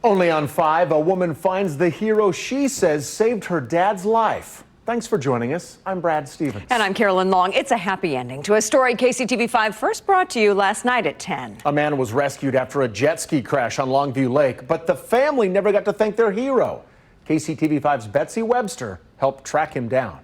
Only on 5, a woman finds the hero she says saved her dad's life. Thanks for joining us. I'm Brad Stevens. And I'm Carolyn Long. It's a happy ending to a story KCTV5 first brought to you last night at 10. A man was rescued after a jet ski crash on Longview Lake, but the family never got to thank their hero. KCTV5's Betsy Webster helped track him down.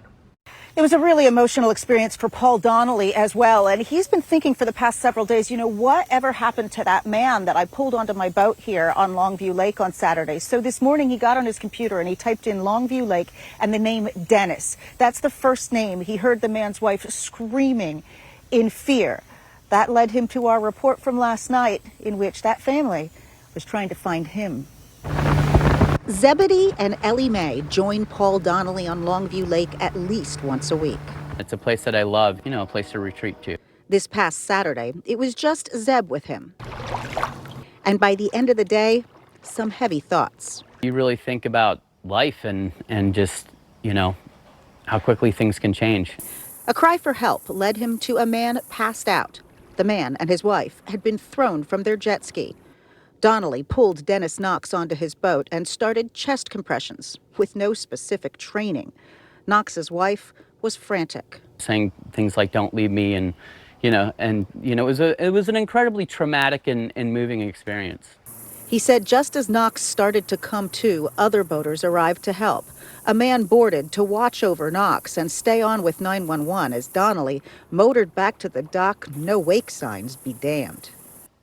It was a really emotional experience for Paul Donnelly as well, and he's been thinking for the past several days, whatever happened to that man that I pulled onto my boat here on Longview Lake on Saturday. So this morning he got on his computer and he typed in Longview Lake and the name Dennis. That's the first name. He heard the man's wife screaming in fear. That led him to our report from last night, in which that family was trying to find him. Zebedee and Ellie Mae join Paul Donnelly on Longview Lake at least once a week. It's a place that I love, a place to retreat to. This past Saturday, it was just Zeb with him. And by the end of the day, some heavy thoughts. You really think about life and just, how quickly things can change. A cry for help led him to a man passed out. The man and his wife had been thrown from their jet ski. Donnelly pulled Dennis Knox onto his boat and started chest compressions with no specific training. Knox's wife was frantic. Saying things like, "Don't leave me," and it was an incredibly traumatic and moving experience. He said just as Knox started to come to, other boaters arrived to help. A man boarded to watch over Knox and stay on with 911 as Donnelly motored back to the dock, no wake signs be damned.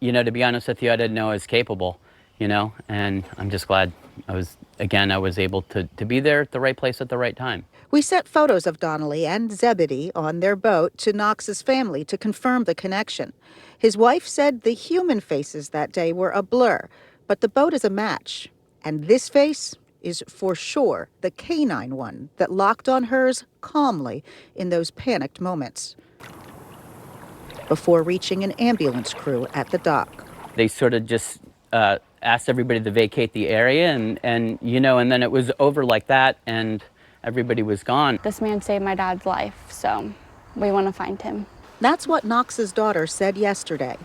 To be honest with you, I didn't know I was capable, and I'm just glad I was able to be there at the right place at the right time. We sent photos of Donnelly and Zebedee on their boat to Knox's family to confirm the connection. His wife said the human faces that day were a blur, but the boat is a match. And this face is for sure the canine one that locked on hers calmly in those panicked moments, before reaching an ambulance crew at the dock. They sort of just asked everybody to vacate the area and then it was over like that and everybody was gone. This man saved my dad's life, so we want to find him. That's what Knox's daughter said yesterday.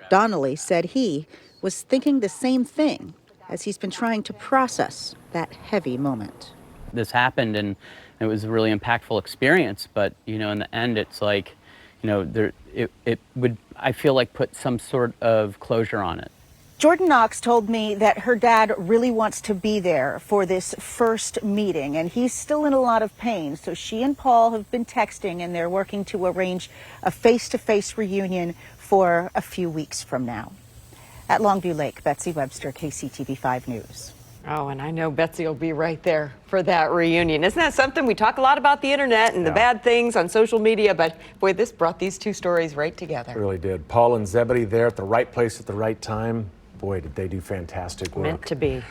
Donnelly said he was thinking the same thing as he's been trying to process that heavy moment. This happened and it was a really impactful experience, but in the end it's like, it would, I feel like, put some sort of closure on it. Jordan Knox told me that her dad really wants to be there for this first meeting, and he's still in a lot of pain. So she and Paul have been texting, and they're working to arrange a face-to-face reunion for a few weeks from now. At Longview Lake, Betsy Webster, KCTV5 News. Oh, and I know Betsy will be right there for that reunion. Isn't that something? We talk a lot about the internet and the bad things on social media, but boy, this brought these two stories right together. It really did. Paul and Zebedee there at the right place at the right time. Boy, did they do fantastic work. Meant to be.